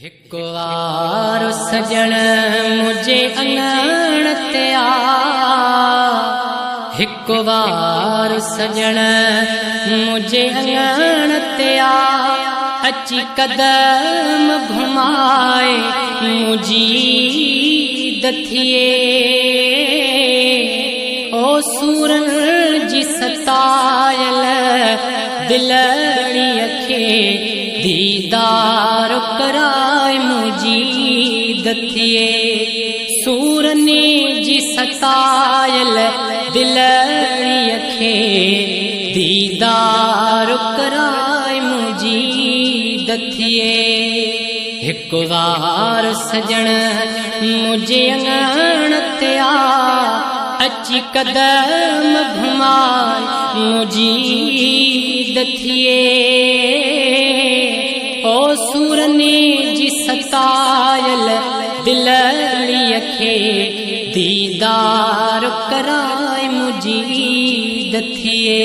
हिक वार सजण मुझे अंगण ते आ, हिक वार सजण मुझे अंगण ते आ, अची कदम घुमाए मुझी दथिए। ओ सूरन जी सतायल दिलड़ी खे दीदार कराए मुझी दथिए। सूरने जी सतायल दिलड़ी खे दीदार कराए मुझी दथिए। हिक वार सजण मुझे अंगण ते आ, अची कदम घुमाए मुझी दथिए। ओ सूरने जी सतायल दिलड़ी खे दीदार कराए मुझी दथिए।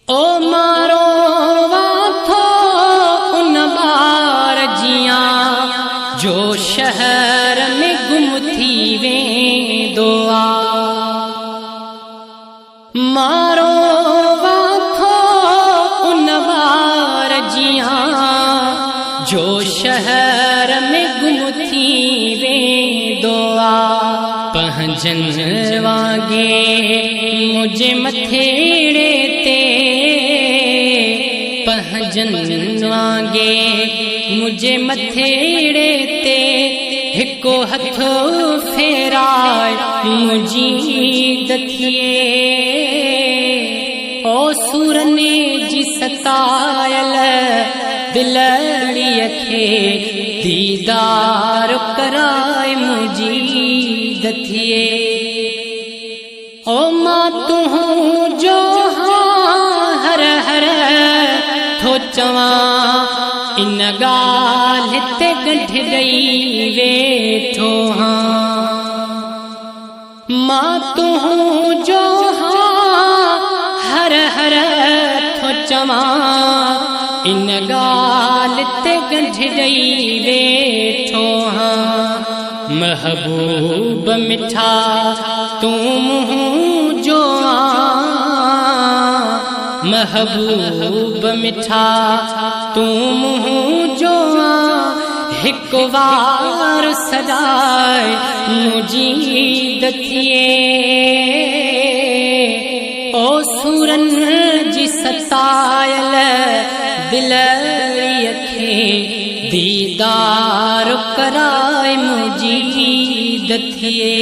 ओ मारो वाथो उन बार जियां जो शहर में गुम थी वेंदो आ। मारो वाथो उन बार जियां जो शहर में गुम थी वेंदो आ। पंहिंजन वांगे मुझे मथेड़े ते, पंहिंजन वांगे मुझे मथेड़े ते हिको हथो फेराए मुझी दथिए। ओ सूरने जी सतायल दिलड़ी खे दीदार कराए मुझी दथिए। ओ मां तू जो हर हर थो चवां इन गाल ते गंढ गई वेठो हाँ। मां तू जो हर हर थो चवां इन गाल ते गंढ गई वेठो हाँ। महबूब मिठा तू मुँह जो आ, महबूब मिठा तू मुँह जो आ, हिक वार सजाए मुझी दथिए। ओ सूरन जी सतायल दिलड़ी खे दीदार कराए मुझी दथिए।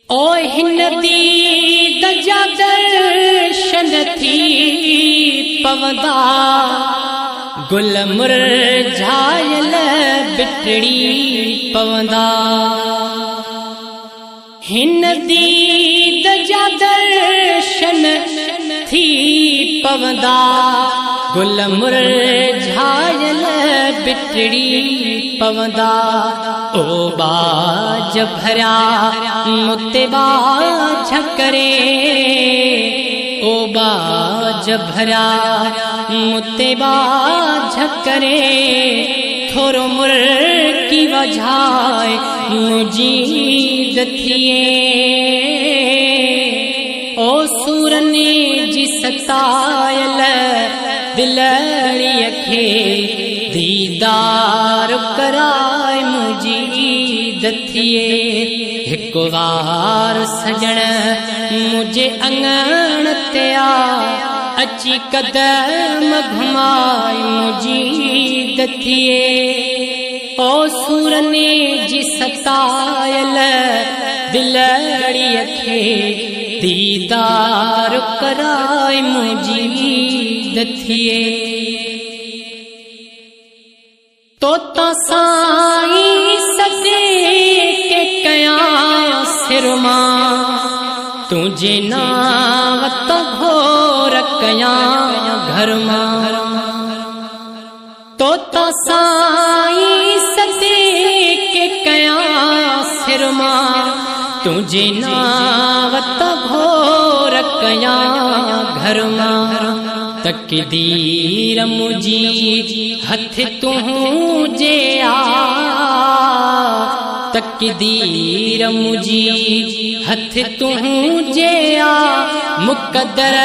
ओ हिन दीद जा दर्शन थी पवंदा, गुल मुरझायल बिटड़ी पवंदा। हिन दीद जा दर्शन थी पवंदा, गुल मुरझायल बिटड़ी पवंदा। ओ बाज भरिया मुते बाझ करे, ओ बाज भरिया मुते बाझ करे, थोरो मुर की वजाए मुझी दथिए। ओ सूरने जी सतायल दिलड़ी खे दीदार कराए मुझी दथिए। हिक वार सजण मुझे अंगण ते आ, अची कदम घुमाए मुझी दथिए। ओ सूरने जी सतायल दिलड़ी खे दीदार कराए मुझी दथिए। तोता साईं सदे के कयां सिर मां, तुझे नाव तो घोर कयां घर मां। तोता साईं सदे के कयां सिर मां, तुझे नाव तो घोर कयां घर मां। तकदीर मुझी हथ तुझे आ, तकदीर मुझी हथ तुझे आ, मुक़द्दर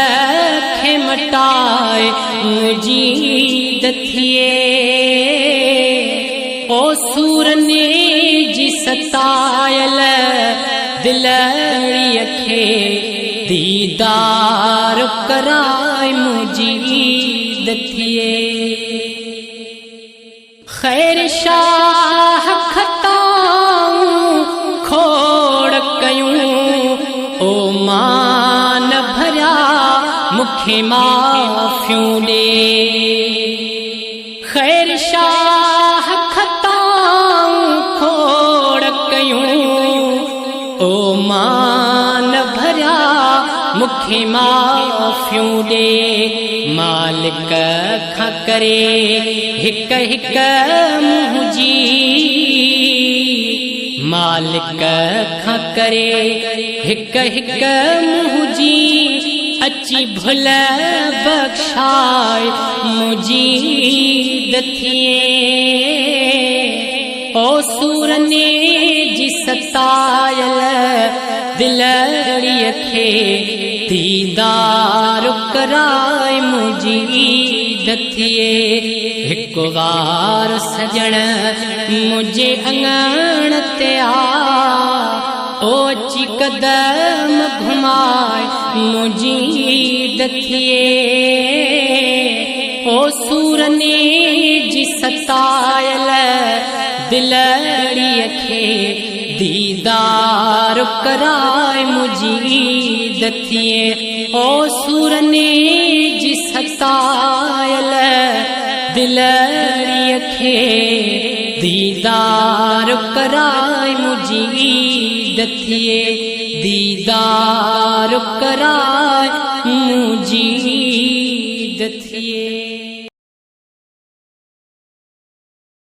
खे मटाए मुझी दथिए। ओ सूरने जी सतायल दिलड़ीअ खे दीदार कराए मुझी दथिए। खैर शाह खताऊं खोड़ कयूं, ओ मान भरिया मुखे माफ़ियूं ॾे। खैर शाह खताऊं खोड़ कयूं, ओ मान भरिया मुखे माफ़ियूं ॾे। मालिक खां करे हिक हिक मुंहिंजी, मालिक खां करे हिक हिक मुंहिंजी, अची भुल बख्शाए मुझी दथिए। ओ सूरने जी सतायल दिलड़ीअ खे दीदार कराए मुझी दथिए। हिक बार सजण मुझे अंगण ते आ, ओ अची कदम घुमाए मुझी दथिए। ओ सूरने जी सतायल दिलड़ीअ खे दीदार कराए मुझी दथिए। ओ सूरने जी सतायल दिलड़ीअ खे दीदार कराए मुझी दथिए, दीदार कराए मुझी दथिए।